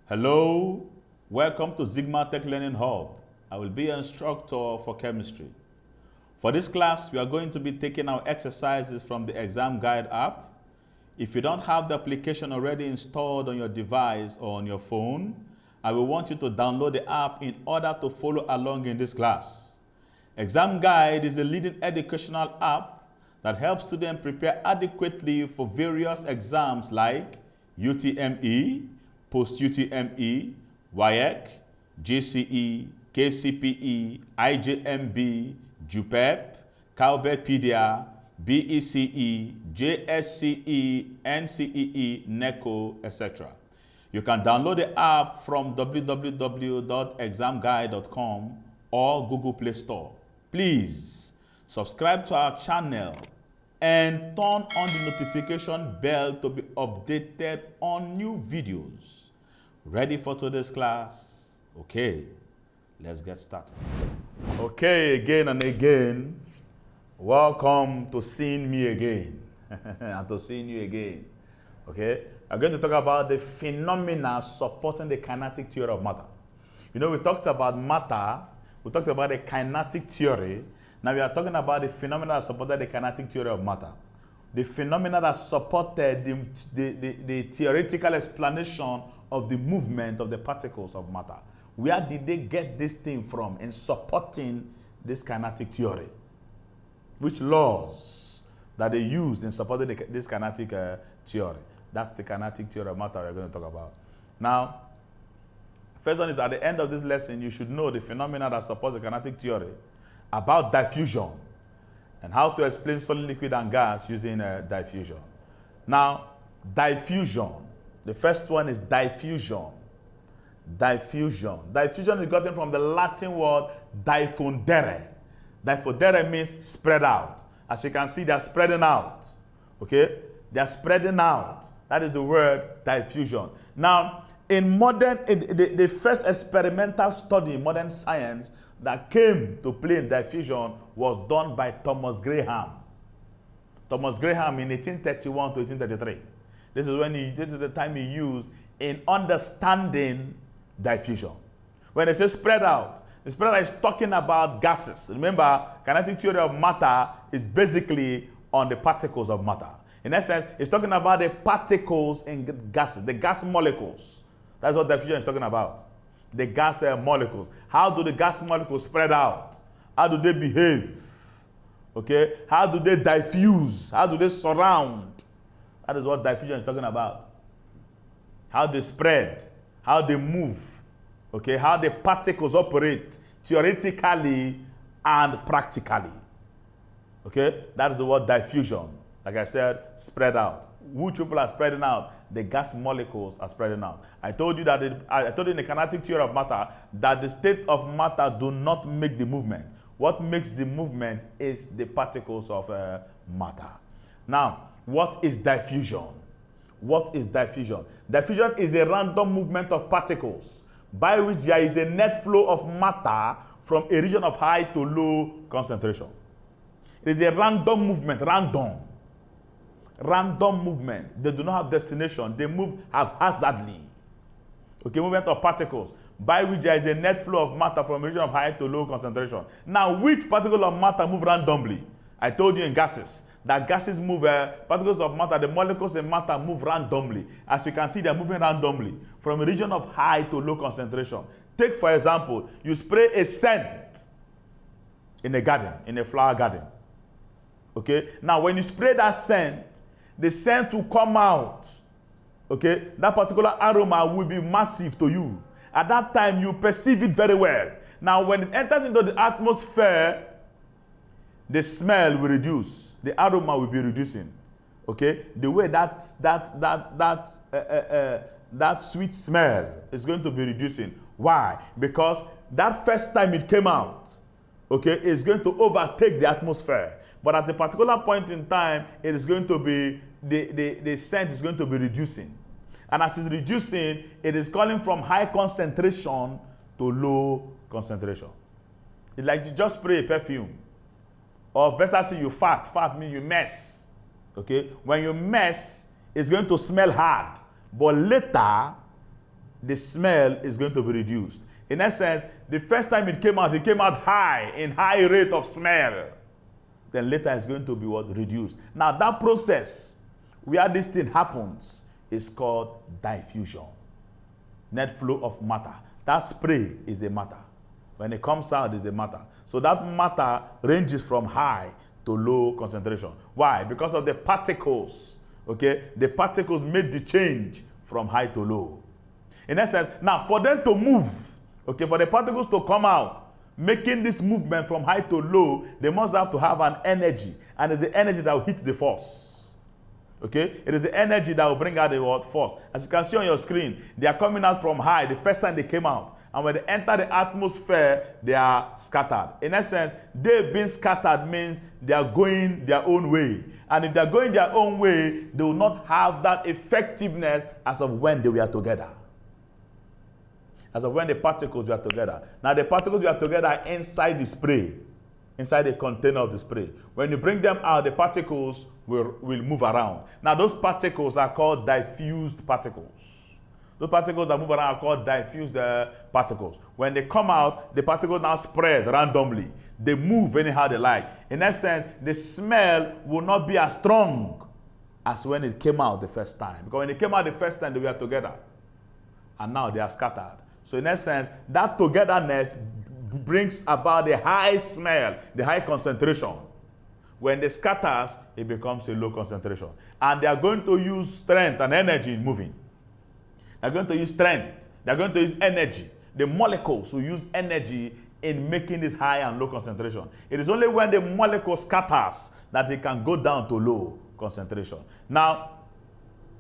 Hello, welcome to Zigmatech Learning Hub. I will be your instructor for chemistry. For this class, we are going to be taking our exercises from the Examguide app. If you don't have the application already installed on your device or on your phone, I will want you to download the app in order to follow along in this class. Examguide is a leading educational app that helps students prepare adequately for various exams like UTME, post-UTME, WEAC, JCE, KCPE, IJMB, JUPEB, Calbepedia, BECE, JSCE, NCEE, NECO, etc. You can download the app from www.examguide.com or Google Play Store. Please subscribe to our channel and turn on the notification bell to be updated on new videos. Ready for today's class? Okay, let's get started. Okay, again and again, welcome to seeing me again and to seeing you again. Okay, I'm going to talk about the phenomena supporting the kinetic theory of matter. You know, we talked about matter, we talked about the kinetic theory. Now we are talking about the phenomena that supported the kinetic theory of matter. The phenomena that supported the theoretical explanation of the movement of the particles of matter. Where did they get this thing from in supporting this kinetic theory? Which laws that they used in supporting this kinetic theory? That's the kinetic theory of matter we're going to talk about. Now, first one is at the end of this lesson, you should know the phenomena that supports the kinetic theory about diffusion and how to explain solid, liquid, and gas using diffusion. Now, diffusion. The first one is diffusion. Diffusion. Diffusion is gotten from the Latin word diffundere. Diffundere means spread out. As you can see, they're spreading out. Okay? They're spreading out. That is the word diffusion. Now, in the first experimental study in modern science that came to play in diffusion was done by Thomas Graham. Thomas Graham in 1831 to 1833. This is the time he used in understanding diffusion. When they say spread out, the spread out is talking about gases. Remember, kinetic theory of matter is basically on the particles of matter. In essence, it's talking about the particles in gases, the gas molecules. That's what diffusion is talking about. The gas molecules. How do the gas molecules spread out? How do they behave? Okay? How do they diffuse? How do they surround? That is what diffusion is talking about. How they spread, how they move, okay? How the particles operate theoretically and practically. Okay? That is the word diffusion. Like I said, spread out. Which people are spreading out? The gas molecules are spreading out. I told you that I told you in the kinetic theory of matter that the state of matter do not make the movement. What makes the movement is the particles of matter. Now, what is diffusion? What is diffusion? Diffusion is a random movement of particles by which there is a net flow of matter from a region of high to low concentration. It is a random movement, random movement. They do not have destination. They move haphazardly. Okay, movement of particles by which there is a net flow of matter from a region of high to low concentration. Now, which particles of matter move randomly? I told you in gases that gases move, particles of matter, the molecules in matter move randomly. As you can see, they're moving randomly from a region of high to low concentration. Take, for example, you spray a scent in a garden, in a flower garden. Okay, now when you spray that scent, the scent will come out. Okay, that particular aroma will be massive to you. At that time, you perceive it very well. Now, when it enters into the atmosphere, the smell will reduce. The aroma will be reducing. Okay, the way that sweet smell is going to be reducing. Why? Because that first time it came out, okay, it's going to overtake the atmosphere. But at a particular point in time, it is going to be, the scent is going to be reducing. And as it's reducing, it is calling from high concentration to low concentration. It's like you just spray a perfume. Or better say you fart. Fart means you mess. Okay? When you mess, it's going to smell hard. But later, the smell is going to be reduced. In essence, the first time it came out high, in high rate of smell. Then later it's going to be what? Reduced. Now that process where this thing happens is called diffusion. Net flow of matter. That spray is a matter. When it comes out, it's a matter. So that matter ranges from high to low concentration. Why? Because of the particles. Okay? The particles made the change from high to low. In essence, now for them to move, okay, for the particles to come out, making this movement from high to low, they must have to have an energy. And it's the energy that will hit the force. Okay? It is the energy that will bring out the word force. As you can see on your screen, they are coming out from high the first time they came out. And when they enter the atmosphere, they are scattered. In essence, they being scattered means they are going their own way. And if they are going their own way, they will not have that effectiveness as of when they were together. As of when the particles were together. Now the particles were together inside the spray, inside the container of the spray. When you bring them out, the particles will move around. Now those particles are called diffused particles. Those particles that move around are called diffused particles. When they come out, the particles now spread randomly. They move anyhow they like. In essence, the smell will not be as strong as when it came out the first time. Because when it came out the first time, they were together. And now they are scattered. So in essence, that togetherness brings about the high smell, the high concentration. When they scatters, it becomes a low concentration. And they are going to use strength and energy in moving. They're going to use strength. They're going to use energy. The molecules will use energy in making this high and low concentration. It is only when the molecule scatters that it can go down to low concentration. Now,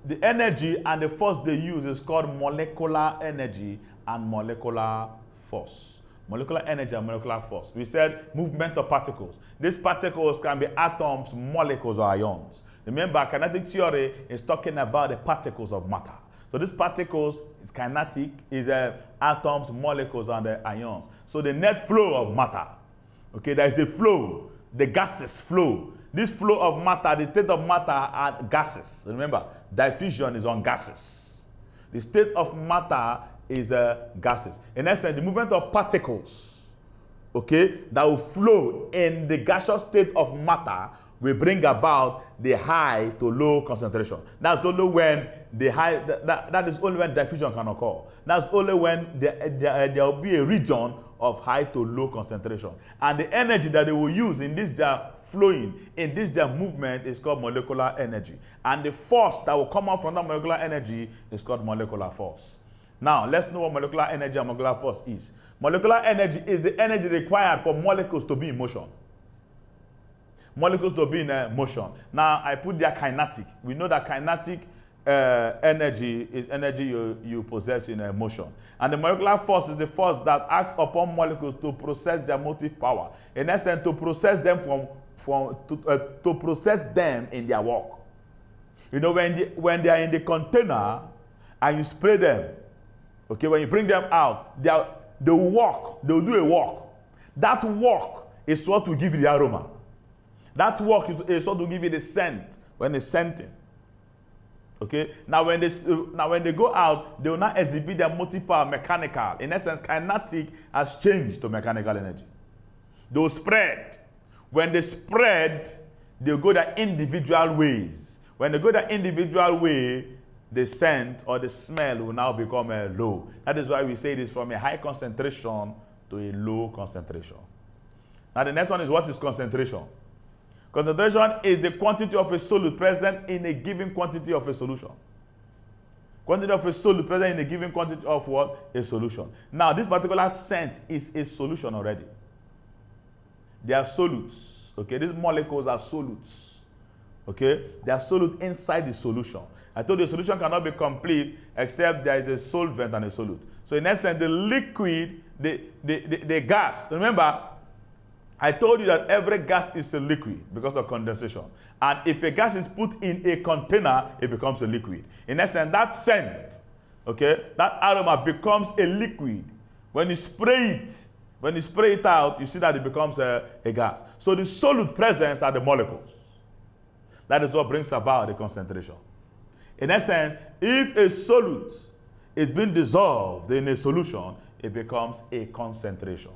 the energy and the force they use is called molecular energy and molecular force. Molecular energy and molecular force. We said movement of particles. These particles can be atoms, molecules, or ions. Remember, kinetic theory is talking about the particles of matter. So these particles is kinetic, is atoms, molecules, and the ions. So the net flow of matter. Okay, there is a flow, the gases flow. This flow of matter, the state of matter are gases. Remember, diffusion is on gases. The state of matter is gases. In essence, the movement of particles, okay, that will flow in the gaseous state of matter will bring about the high to low concentration. That's only when the high, that is only when diffusion can occur. That's only when there will be a region of high to low concentration. And the energy that they will use in this their flowing, in this their movement is called molecular energy. And the force that will come out from that molecular energy is called molecular force. Now, let's know what molecular energy and molecular force is. Molecular energy is the energy required for molecules to be in motion. Molecules to be in motion. Now, I put there kinetic. We know that kinetic energy is energy you possess in motion. And the molecular force is the force that acts upon molecules to process their motive power. In essence, to process them to process them in their work. You know, when they are in the container and you spray them, okay, when you bring them out, they will walk. They will do a walk. That walk is what will give you the aroma. That work is what will give you the scent when it's scenting. Okay? Now when they go out, they will not exhibit their motive power mechanical. In essence, kinetic has changed to mechanical energy. They will spread. When they spread, they'll go their individual ways. When they go their individual way, the scent or the smell will now become low. That is why we say it is from a high concentration to a low concentration. Now the next one is, what is concentration? Concentration is the quantity of a solute present in a given quantity of a solution. Quantity of a solute present in a given quantity of what? A solution. Now, this particular scent is a solution already. They are solutes. Okay, these molecules are solutes. Okay, they are solute inside the solution. I told you the solution cannot be complete except there is a solvent and a solute. So in essence, the liquid, the gas, remember, I told you that every gas is a liquid because of condensation. And if a gas is put in a container, it becomes a liquid. In essence, that scent, okay, that aroma becomes a liquid. When you spray it out, you see that it becomes a gas. So the solute presence are the molecules. That is what brings about the concentration. In essence, if a solute it's been dissolved in a solution, it becomes a concentration.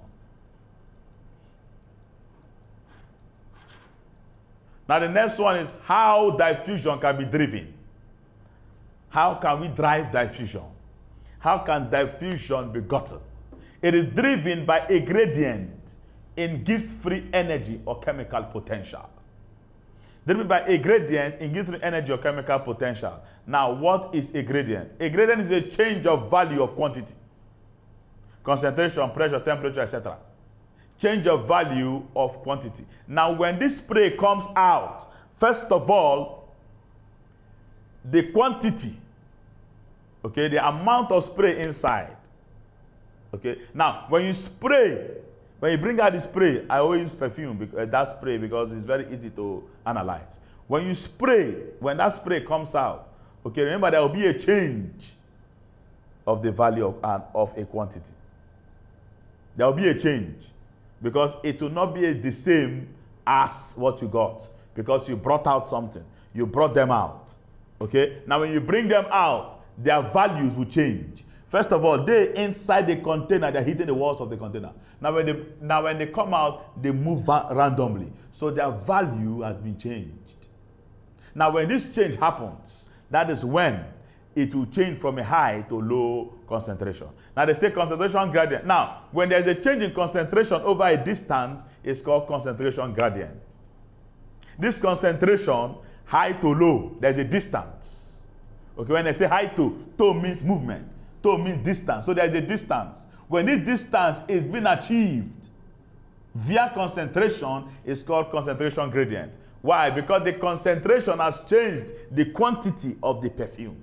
Now the next one is how diffusion can be driven. How can we drive diffusion? How can diffusion be gotten? It is driven by a gradient in Gibbs free energy or chemical potential. Driven by a gradient in Gibbs free energy or chemical potential. Now, what is a gradient? A gradient is a change of value of quantity. Concentration, pressure, temperature, etc. Change of value of quantity. Now, when this spray comes out, first of all, the quantity, okay, the amount of spray inside. Okay, now when you spray, when you bring out the spray, I always use perfume, that spray, because it's very easy to analyze. When you spray, when that spray comes out, okay, remember there will be a change of the value of a quantity. There will be a change because it will not be the same as what you got because you brought out something. You brought them out. Okay, now when you bring them out, their values will change. First of all, they inside the container, they're hitting the walls of the container. Now when they come out, they move randomly. So their value has been changed. Now when this change happens, that is when it will change from a high to low concentration. Now they say concentration gradient. Now, when there's a change in concentration over a distance, it's called concentration gradient. This concentration, high to low, there's a distance. Okay, when I say high to means movement. To means distance. So there's a distance. When this distance is being achieved via concentration, it's called concentration gradient. Why? Because the concentration has changed the quantity of the perfume.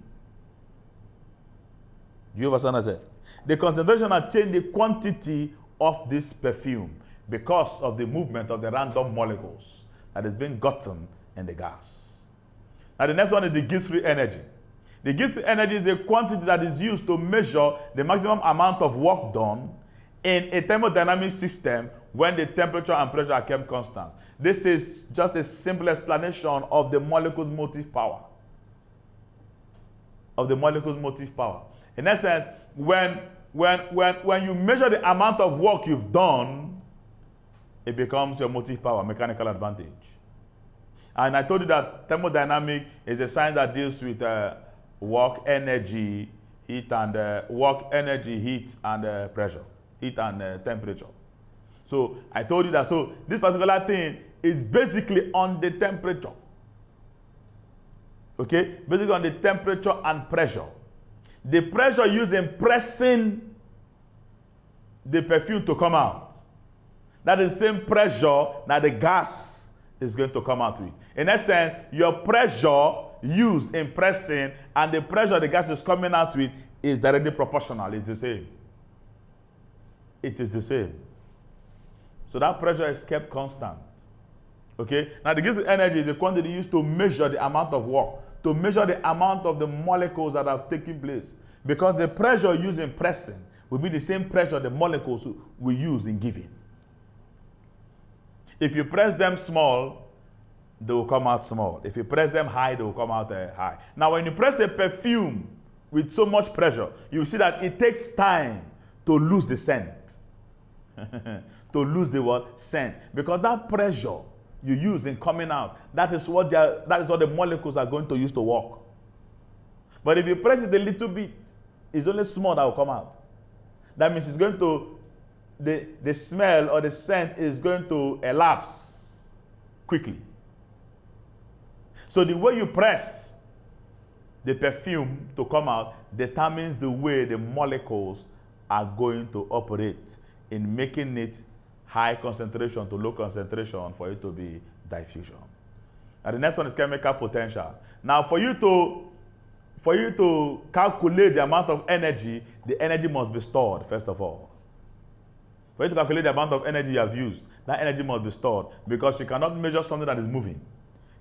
Do you understand what I said? The concentration has changed the quantity of this perfume because of the movement of the random molecules that is being gotten in the gas. Now the next one is the Gibbs free energy. The Gibbs free energy is a quantity that is used to measure the maximum amount of work done in a thermodynamic system when the temperature and pressure are kept constant. This is just a simple explanation of the molecule's motive power. Of the molecule's motive power. In essence, when you measure the amount of work you've done, it becomes your motive power, mechanical advantage. And I told you that thermodynamic is a science that deals with work, energy, heat, and pressure, heat and temperature. So I told you that. So this particular thing is basically on the temperature. Okay, basically on the temperature and pressure. The pressure used in pressing the perfume to come out. That is the same pressure that the gas is going to come out with. In essence, your pressure used in pressing and the pressure the gas is coming out with is directly proportional. It's the same. It is the same. So that pressure is kept constant. Okay? Now the Gibbs energy is the quantity used to measure the amount of work, to measure the amount of the molecules that have taken place. Because the pressure used in pressing will be the same pressure the molecules we use in giving. If you press them small, they will come out small. If you press them high, they will come out high. Now, when you press a perfume with so much pressure, you see that it takes time to lose the scent. To lose the what? Scent. Because that pressure you use in coming out, that is what the molecules are going to use to work. But if you press it a little bit, it's only small that will come out. That means it's going to, the smell or the scent is going to elapse quickly. So the way you press the perfume to come out determines the way the molecules are going to operate in making it high concentration to low concentration for it to be diffusion. And the next one is chemical potential. Now for you to calculate the amount of energy, the energy must be stored first of all. For you to calculate the amount of energy you have used, that energy must be stored because you cannot measure something that is moving.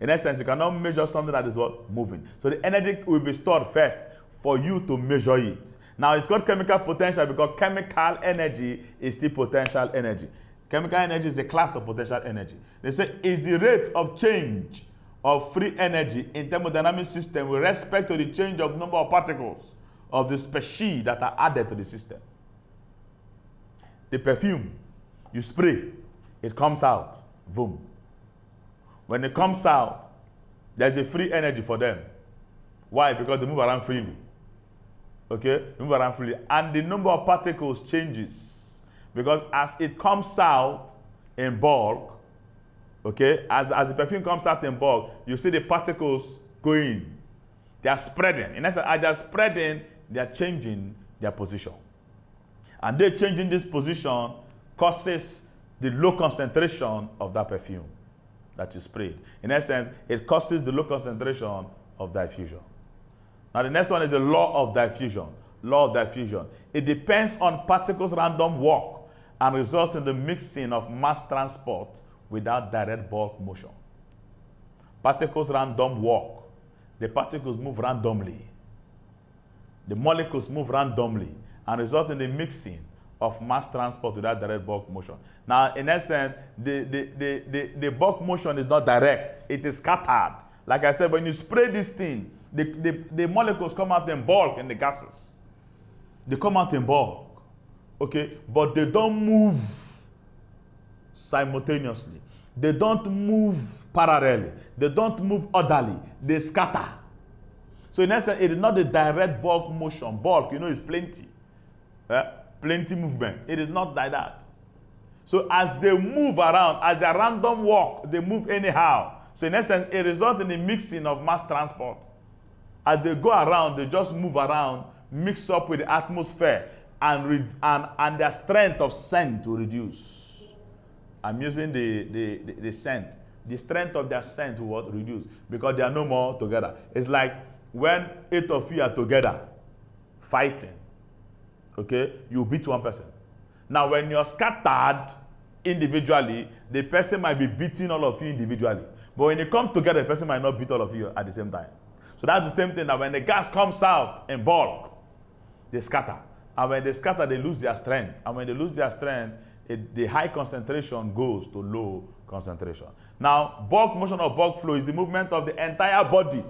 In essence, you cannot measure something that is what? Moving. So the energy will be stored first for you to measure it. Now it's called chemical potential because chemical energy is still potential energy. Chemical energy is a class of potential energy. They say is the rate of change of free energy in thermodynamic system with respect to the change of number of particles of the species that are added to the system. The perfume, you spray, it comes out, boom. When it comes out, there's a free energy for them. Why? Because they move around freely. Okay? They move around freely. And the number of particles changes. Because as it comes out in bulk, okay, as the perfume comes out in bulk, you see the particles going. They are spreading. In essence, as they are spreading, they are changing their position. And they changing this position causes the low concentration of that perfume that you sprayed. In essence, it causes the low concentration of diffusion. Now the next one is the law of diffusion. Law of diffusion. It depends on particles' random walk and results in the mixing of mass transport without direct bulk motion. Particles' random walk. The particles move randomly. The molecules move randomly and result in the mixing of mass transport without direct bulk motion. Now, in essence, the bulk motion is not direct. It is scattered. Like I said, when you spray this thing, the molecules come out in bulk in the gases. They come out in bulk, okay? But they don't move simultaneously. They don't move parallelly. They don't move orderly. They scatter. So in essence, it is not a direct bulk motion. Bulk, you know, is plenty. Plenty movement. It is not like that. So as they move around, as they random walk, they move anyhow. So in essence, it results in a mixing of mass transport. As they go around, they just move around, mix up with the atmosphere, and their strength of scent will reduce. I'm using the scent. The strength of their scent will reduce because they are no more together. It's like when 8 of you are together fighting, okay, you beat one person. Now, when you're scattered individually, the person might be beating all of you individually. But when you come together, the person might not beat all of you at the same time. So that's the same thing that when the gas comes out in bulk, they scatter. And when they scatter, they lose their strength. And when they lose their strength, the high concentration goes to low concentration. Now, bulk motion or bulk flow is the movement of the entire body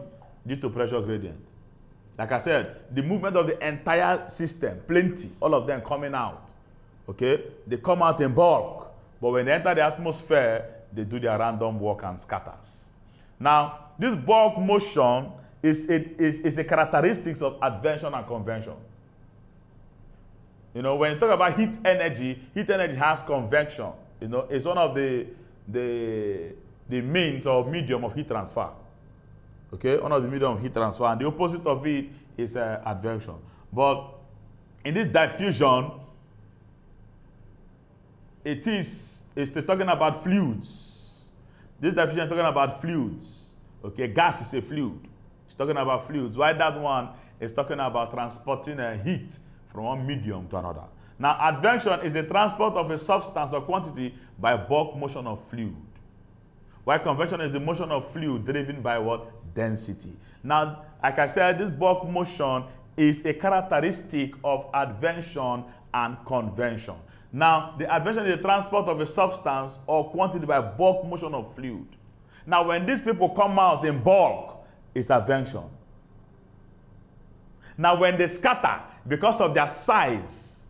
due to pressure gradient. Like I said, the movement of the entire system, plenty, all of them coming out. Okay? They come out in bulk. But when they enter the atmosphere, they do their random walk and scatters. Now, this bulk motion is a characteristic of advention and convention. You know, when you talk about heat energy has convection. You know, it's one of the means or medium of heat transfer. Okay, one of the medium of heat transfer, and the opposite of it is advection. But in this diffusion, it's talking about fluids. This diffusion is talking about fluids. Okay, gas is a fluid. It's talking about fluids. While that one is talking about transporting heat from one medium to another. Now, advection is the transport of a substance or quantity by bulk motion of fluid. While convection is the motion of fluid driven by what? Density. Now, like I said, this bulk motion is a characteristic of advention and convention. Now, the advention is the transport of a substance or quantity by bulk motion of fluid. Now, when these people come out in bulk, it's advention. Now, when they scatter, because of their size,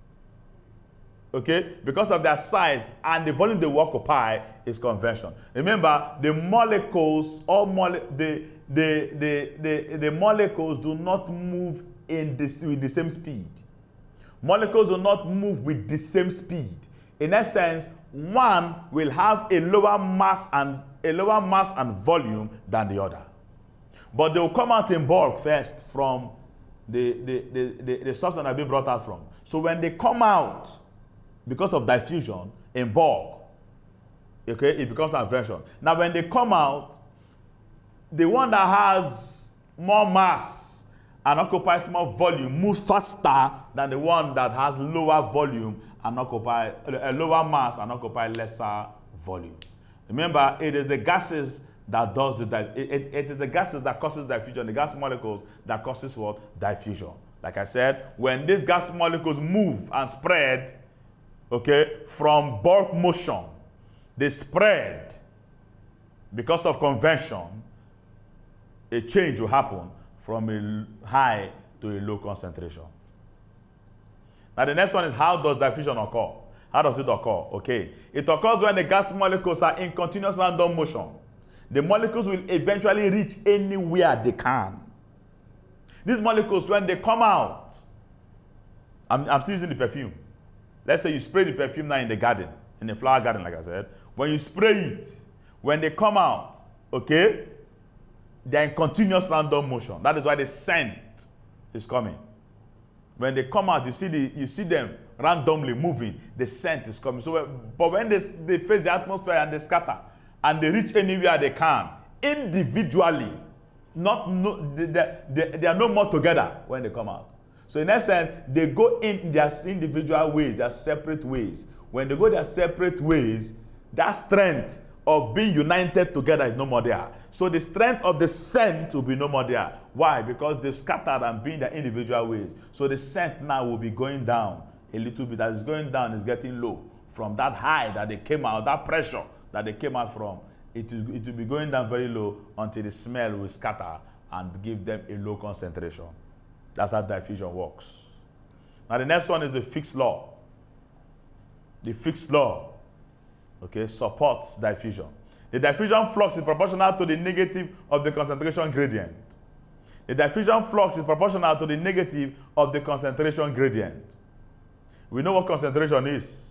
okay, because of their size and the volume they will occupy is convention. Remember, the molecules, the molecules do not move with the same speed. Molecules do not move with the same speed. In essence, one will have a lower mass and volume than the other. But they will come out in bulk first from the substance that been brought out from. So when they come out, because of diffusion in bulk, okay, it becomes advention. Now when they come out, the one that has more mass and occupies more volume moves faster than the one that has lower volume and lower mass and occupy lesser volume. Remember, it is the gases that does it is the gases that causes diffusion, the gas molecules that causes what? Diffusion. Like I said, when these gas molecules move and spread, okay, from bulk motion, they spread because of convention, a change will happen from a high to a low concentration. Now the next one is, how does diffusion occur? How does it occur? Okay. It occurs when the gas molecules are in continuous random motion. The molecules will eventually reach anywhere they can. These molecules, when they come out, I'm still using the perfume. Let's say you spray the perfume now in the garden, in the flower garden, like I said. When you spray it, when they come out, okay, they're in continuous random motion. That is why the scent is coming. When they come out, you see them randomly moving. The scent is coming. So, but when they face the atmosphere and they scatter, and they reach anywhere they can, individually, they are no more together when they come out. So in essence, they go in their individual ways, their separate ways. When they go their separate ways, that strength of being united together is no more there. So the strength of the scent will be no more there. Why? Because they've scattered and been their individual ways. So the scent now will be going down a little bit. As it's going down, it's getting low. From that high that they came out, that pressure that they came out from, it will be going down very low until the smell will scatter and give them a low concentration. That's how diffusion works. Now the next one is the Fick's law. The Fick's law, okay, supports diffusion. The diffusion flux is proportional to the negative of the concentration gradient. The diffusion flux is proportional to the negative of the concentration gradient. We know what concentration is.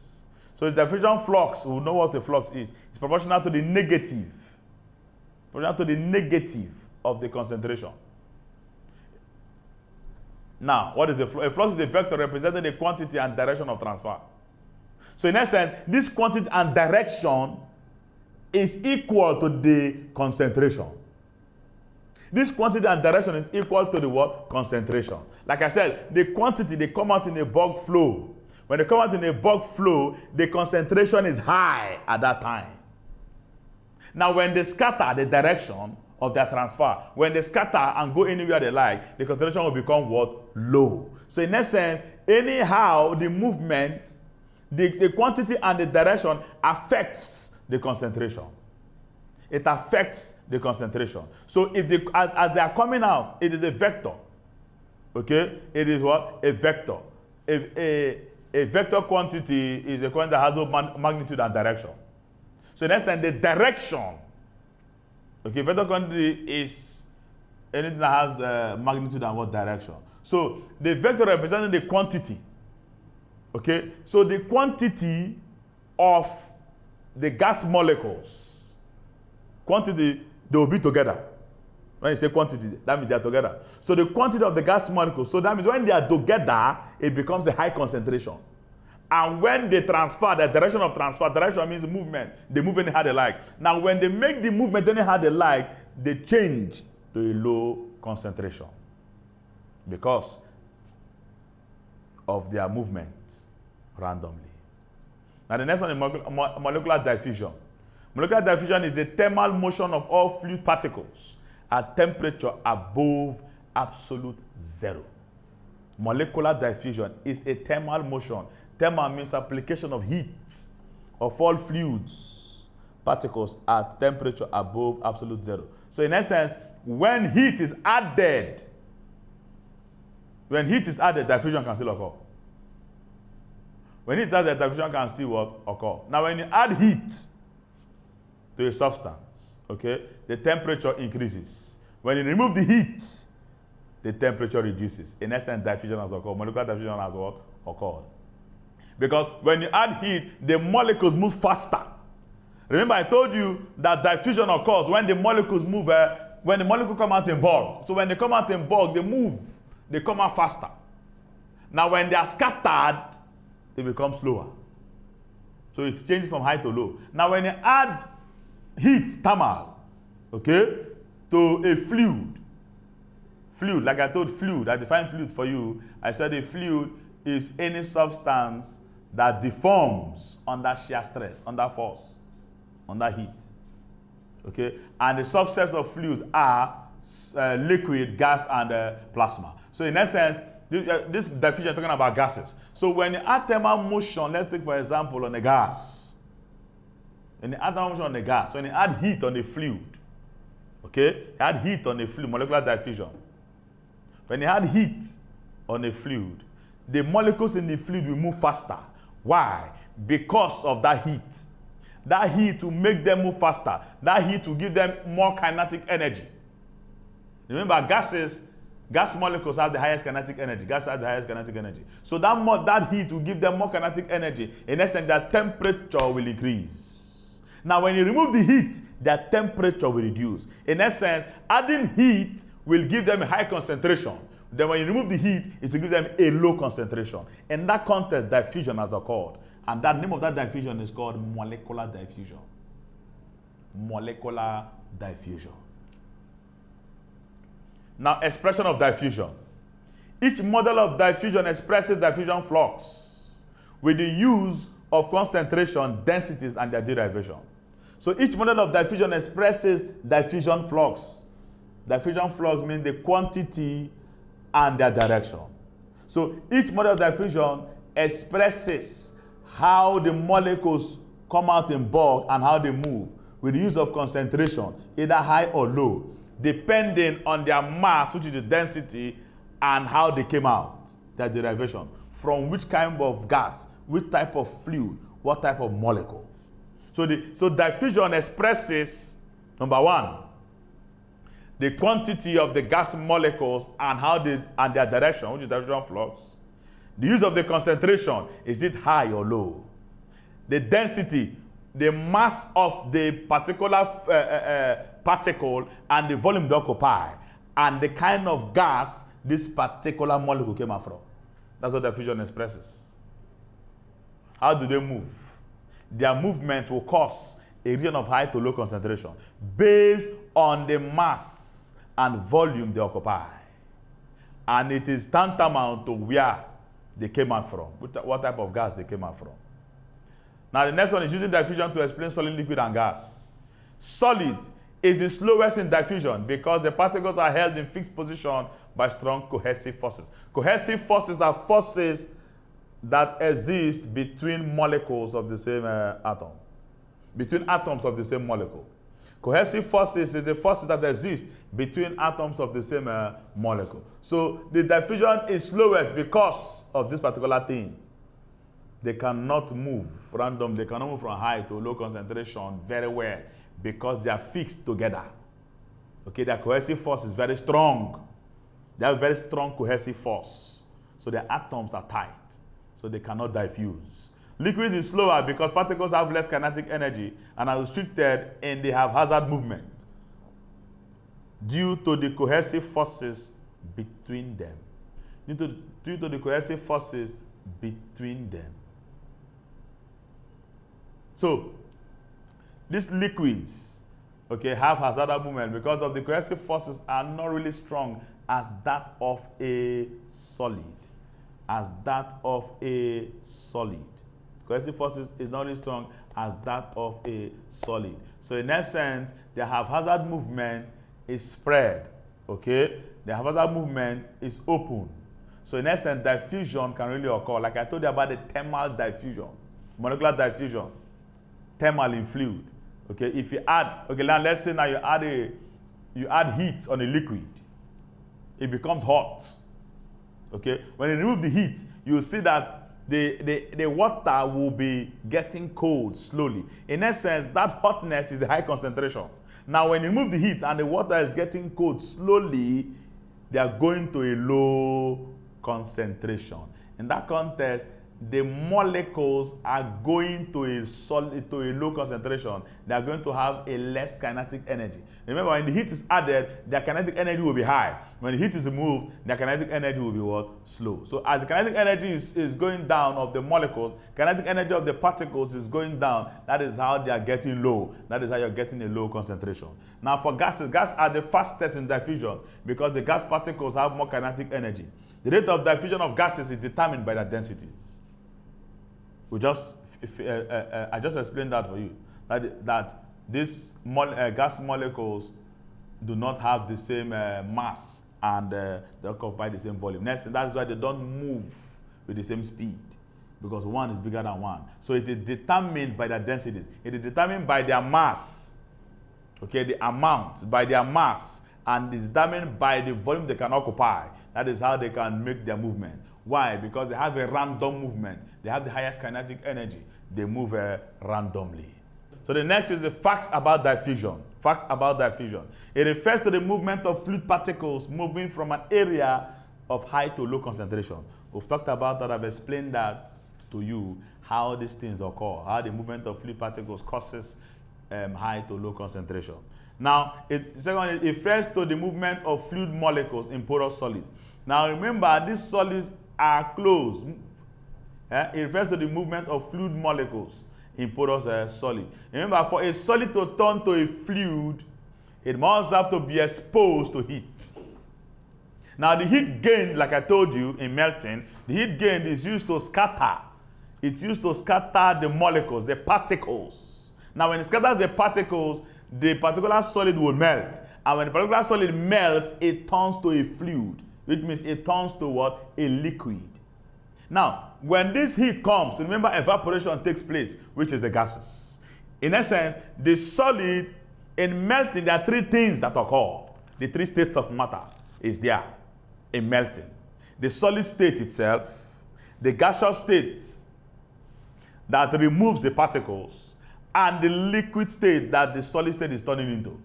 So the diffusion flux, we know what the flux is. It's proportional to the negative. Proportional to the negative of the concentration. Now, what is the flux? A flux is a vector representing the quantity and direction of transfer. So in essence, this quantity and direction is equal to the concentration. This quantity and direction is equal to the what? Concentration. Like I said, the quantity, they come out in a bulk flow. When they come out in a bulk flow, the concentration is high at that time. Now, when they scatter, the direction of their transfer, when they scatter and go anywhere they like, the concentration will become what? Low. So in essence, anyhow, the movement, the quantity and the direction affects the concentration. It affects the concentration. So if as they are coming out, it is a vector. Okay? It is what? A vector. A vector quantity is a quantity that has no magnitude and direction. So in essence, the direction, okay, vector quantity is anything that has magnitude and what direction. So the vector representing the quantity, okay, so the quantity of the gas molecules, quantity, they will be together. When you say quantity, that means they are together. So the quantity of the gas molecules, so that means when they are together, it becomes a high concentration. And when they transfer, the direction of transfer, direction means movement. They move anyhow they like. Now, when they make the movement anyhow they like, they change to a low concentration because of their movement randomly. Now, the next one is molecular diffusion. Molecular diffusion is the thermal motion of all fluid particles at temperature above absolute zero. Molecular diffusion is a thermal motion. Thermal means application of heat of all fluids, particles at temperature above absolute zero. So in essence, when heat is added, diffusion can still occur. When heat is added, diffusion can still occur. Now when you add heat to a substance, okay, the temperature increases. When you remove the heat, the temperature reduces. In essence, diffusion has occurred. Molecular diffusion has what? Occurred. Because when you add heat, the molecules move faster. Remember, I told you that diffusion occurs when the molecules move, when the molecules come out in bulk. So when they come out in bulk, they move. They come out faster. Now, when they are scattered, they become slower. So it changes from high to low. Now, when you add heat, thermal, okay, to a fluid, like I told fluid, I defined fluid for you. I said a fluid is any substance that deforms under shear stress, under force, under heat. Okay? And the subsets of fluid are liquid, gas, and plasma. So in essence, this diffusion, talking about gases. So when you add thermal motion, let's take for example on a gas. When you add thermal motion on a gas, when you add heat on a fluid, okay? You add heat on a fluid, molecular diffusion. When you add heat on a fluid, the molecules in the fluid will move faster. Why? Because of that heat. That heat will make them move faster. That heat will give them more kinetic energy. Remember, gas molecules have the highest kinetic energy. Gas has the highest kinetic energy. So that heat will give them more kinetic energy. In essence, their temperature will increase. Now, when you remove the heat, their temperature will reduce. In essence, adding heat will give them a high concentration. Then when you remove the heat, it will give them a low concentration. In that context, diffusion has occurred. And the name of that diffusion is called molecular diffusion. Molecular diffusion. Now, expression of diffusion. Each model of diffusion expresses diffusion flux with the use of concentration, densities, and their derivation. So each model of diffusion expresses diffusion flux. Diffusion flux means the quantity and their direction. So each model of diffusion expresses how the molecules come out in bulk and how they move with the use of concentration, either high or low, depending on their mass, which is the density, and how they came out, their derivation, from which kind of gas, which type of fluid, what type of molecule. So diffusion expresses, number one, the quantity of the gas molecules and and their direction, which is diffusion flux. The use of the concentration, is it high or low? The density, the mass of the particular particle and the volume they occupy, and the kind of gas this particular molecule came out from. That's what diffusion expresses. How do they move? Their movement will cause a region of high to low concentration based on the mass and volume they occupy. And it is tantamount to where they came out from, what type of gas they came out from. Now the next one is using diffusion to explain solid, liquid, and gas. Solid is the slowest in diffusion because the particles are held in fixed position by strong cohesive forces. Cohesive forces are forces that exist between molecules of the same atom, between atoms of the same molecule. Cohesive forces is the forces that exist between atoms of the same molecule. So the diffusion is slowest because of this particular thing. They cannot move randomly. They cannot move from high to low concentration very well because they are fixed together. Okay, their cohesive force is very strong. They have very strong cohesive force. So their atoms are tight. So they cannot diffuse. Liquid is slower because particles have less kinetic energy and are restricted and they have hazard movement due to the cohesive forces between them. Due to the cohesive forces between them. So, these liquids, okay, have hazardous movement because of the cohesive forces are not really strong as that of a solid. As that of a solid. Cohesive forces is not as strong as that of a solid. So in essence, the haphazard movement is spread, okay? The haphazard movement is open. So in essence, diffusion can really occur. Like I told you about the thermal diffusion, molecular diffusion, thermal in fluid. Okay, if you add, okay, now let's say now you add heat on a liquid, it becomes hot. Okay, when you remove the heat, you'll see that the water will be getting cold slowly. In essence, that hotness is a high concentration. Now, when you remove the heat and the water is getting cold slowly, they are going to a low concentration. In that context, the molecules are going to a low concentration. They are going to have a less kinetic energy. Remember, when the heat is added, their kinetic energy will be high. When the heat is removed, their kinetic energy will be what? Slow. So as the kinetic energy is going down of the molecules, kinetic energy of the particles is going down. That is how they are getting low. That is how you're getting a low concentration. Now for gases, gas are the fastest in diffusion because the gas particles have more kinetic energy. The rate of diffusion of gases is determined by their densities. I just explained that for you. That these gas molecules do not have the same mass and they occupy the same volume. Next, that is why they don't move with the same speed because one is bigger than one. So it is determined by their densities. It is determined by their mass. Okay, the amount by their mass and is determined by the volume they can occupy. That is how they can make their movement. Why? Because they have a random movement. They have the highest kinetic energy. They move randomly. So the next is the facts about diffusion. Facts about diffusion. It refers to the movement of fluid particles moving from an area of high to low concentration. We've talked about that. I've explained that to you, how these things occur, how the movement of fluid particles causes high to low concentration. Now, second, it refers to the movement of fluid molecules in porous solids. Now, remember, these solids are closed. It refers to the movement of fluid molecules in porous solid. Remember, for a solid to turn to a fluid, it must have to be exposed to heat. Now, the heat gained, like I told you, in melting, the heat gained is used to scatter. It's used to scatter the molecules, the particles. Now, when it scatters the particles, the particular solid will melt. And when the particular solid melts, it turns to a fluid, which means it turns to what? A liquid. Now, when this heat comes, remember evaporation takes place, which is the gases. In essence, the solid, in melting, there are three things that occur. The three states of matter is there in melting. The solid state itself, the gaseous state that removes the particles, and the liquid state that the solid state is turning into.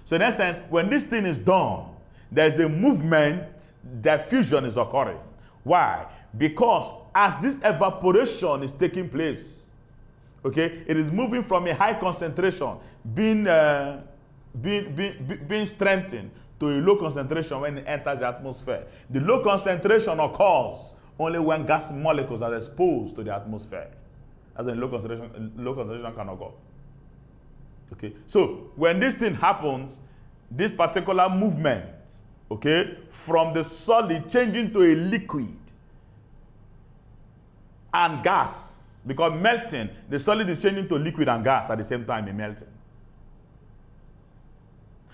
So in essence, when this thing is done, there's the movement, diffusion is occurring. Why? Because as this evaporation is taking place, okay, it is moving from a high concentration, being strengthened, to a low concentration when it enters the atmosphere. The low concentration occurs only when gas molecules are exposed to the atmosphere. As in low concentration can occur. Okay, so when this thing happens, this particular movement, okay, from the solid changing to a liquid and gas, because melting, the solid is changing to liquid and gas at the same time in melting.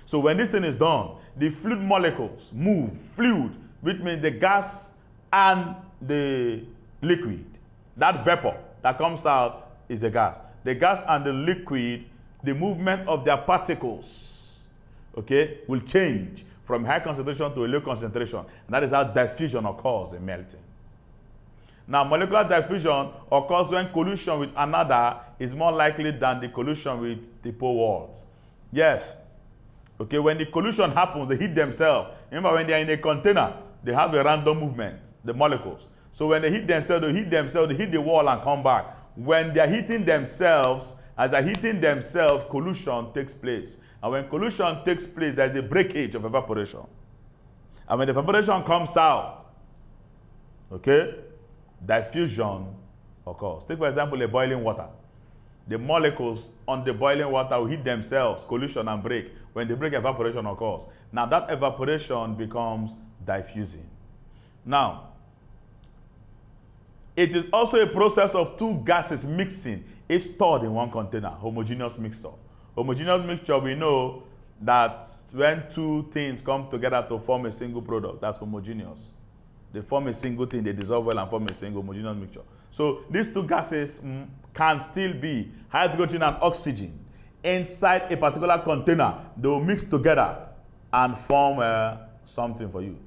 So when this thing is done, the fluid molecules move, fluid, which means the gas and the liquid. That vapor that comes out is a gas. The gas and the liquid, the movement of their particles, okay, will change from high concentration to a low concentration. And that is how diffusion occurs in melting. Now, molecular diffusion occurs when collision with another is more likely than the collision with the pole walls. Yes. Okay, when the collision happens, they hit themselves. Remember, when they are in a container, they have a random movement, the molecules. So when they hit themselves, they hit the wall and come back. When they are hitting themselves, as they are hitting themselves, collision takes place. And when collision takes place, there is a breakage of evaporation. And when the evaporation comes out, okay, diffusion occurs. Take, for example, a boiling water. The molecules on the boiling water will hit themselves, collision and break. When they break, evaporation occurs. Now that evaporation becomes diffusing. Now, it is also a process of two gases mixing if stored in one container, homogeneous mixture. Homogeneous mixture, we know that when two things come together to form a single product, that's homogeneous. They form a single thing, they dissolve well and form a single homogeneous mixture. So these two gases can still be hydrogen and oxygen inside a particular container. They will mix together and form something for you.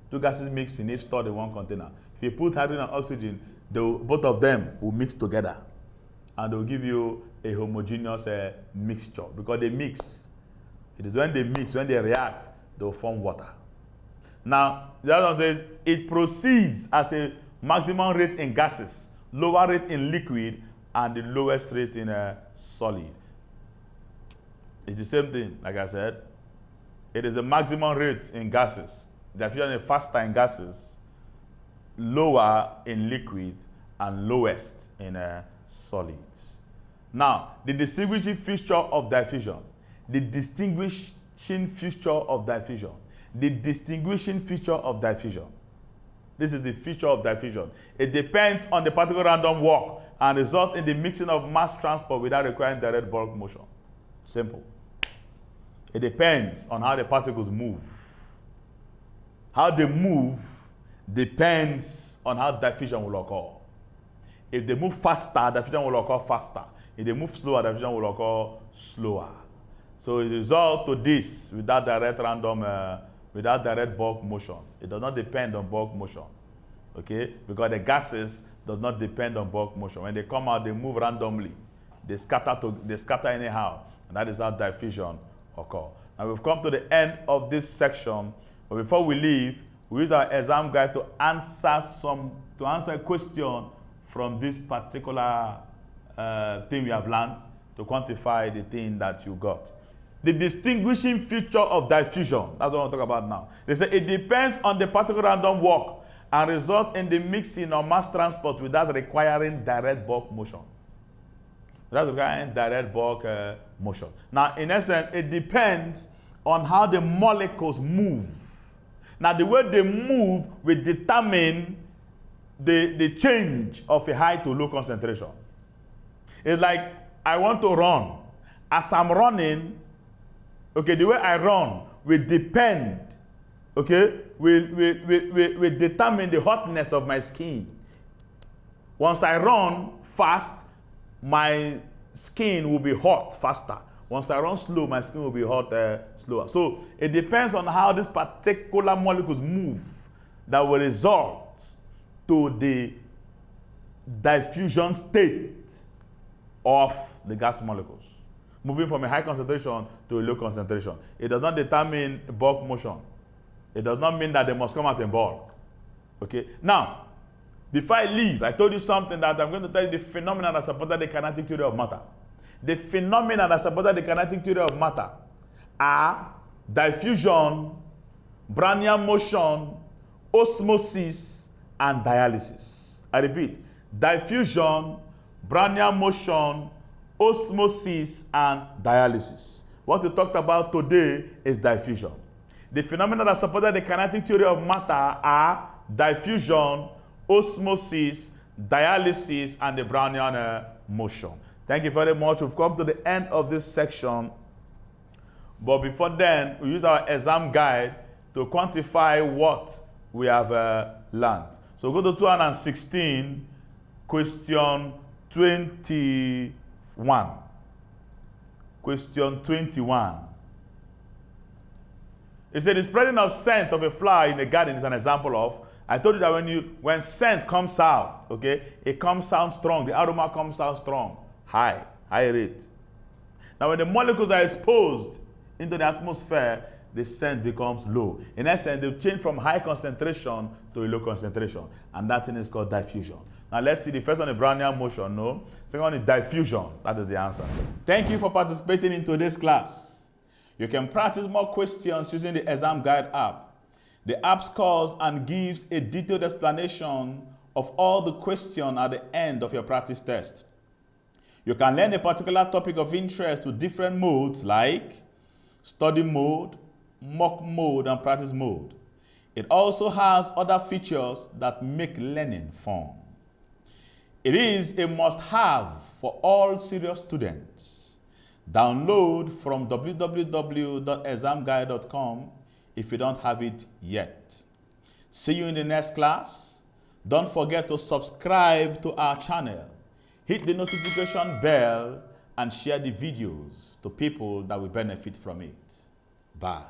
Two gases mixing if stored in one container. If you put hydrogen and oxygen, both of them will mix together and they will give you a homogeneous mixture because they mix. It is when they mix, when they react, they will form water. Now, the other one says it proceeds as a maximum rate in gases, lower rate in liquid, and the lowest rate in a solid. It's the same thing, like I said. It is a maximum rate in gases. Diffusion is faster in gases, lower in liquid, and lowest in solids. Now, the distinguishing feature of diffusion. The distinguishing feature of diffusion. The distinguishing feature of diffusion. This is the feature of diffusion. It depends on the particular random walk and results in the mixing of mass transport without requiring direct bulk motion. Simple. It depends on how the particles move. How they move depends on how diffusion will occur. If they move faster, diffusion will occur faster. If they move slower, diffusion will occur slower. So it results to this without direct without direct bulk motion. It does not depend on bulk motion, okay? Because the gases does not depend on bulk motion. When they come out, they move randomly. They scatter anyhow, and that is how diffusion occurs. Now we've come to the end of this section, but before we leave, we use our exam guide to answer a question from this particular thing we have learned to quantify the thing that you got. The distinguishing feature of diffusion, that's what I want to talk about now. They say it depends on the particular random walk and results in the mixing or mass transport without requiring direct bulk motion. Without requiring direct bulk motion. Now, in essence, it depends on how the molecules move. Now, the way they move will determine the change of a high to low concentration. It's like I want to run. As I'm running, okay, the way I run will depend, okay, will determine the hotness of my skin. Once I run fast, my skin will be hot faster. Once I run slow, my skin will be hot slower. So it depends on how these particular molecules move that will result to the diffusion state of the gas molecules, moving from a high concentration to a low concentration. It does not determine bulk motion. It does not mean that they must come out in bulk. Okay? Now, before I leave, I told you something that I'm going to tell you the phenomena that supported the kinetic theory of matter. The phenomena that supported the kinetic theory of matter are diffusion, Brownian motion, osmosis, and dialysis. I repeat, diffusion, Brownian motion, osmosis, and dialysis. What we talked about today is diffusion. The phenomena that supported the kinetic theory of matter are diffusion, osmosis, dialysis, and the Brownian motion. Thank you very much. We've come to the end of this section. But before then, we use our exam guide to quantify what we have learned. So go to 2016, question 21. Question 21. It said the spreading of scent of a flower in a garden is an example of. I told you that when scent comes out, okay, it comes out strong. The aroma comes out strong, high rate. Now when the molecules are exposed into the atmosphere, the scent becomes low. In essence, they change from high concentration to a low concentration, and that thing is called diffusion. Now let's see the first one is Brownian motion, no. Second one is diffusion. That is the answer. Thank you for participating in today's class. You can practice more questions using the exam guide app. The app scores and gives a detailed explanation of all the questions at the end of your practice test. You can learn a particular topic of interest with different modes like study mode, mock mode, and practice mode. It also has other features that make learning fun. It is a must-have for all serious students. Download from www.examguide.com if you don't have it yet. See you in the next class. Don't forget to subscribe to our channel. Hit the notification bell and share the videos to people that will benefit from it. Bye.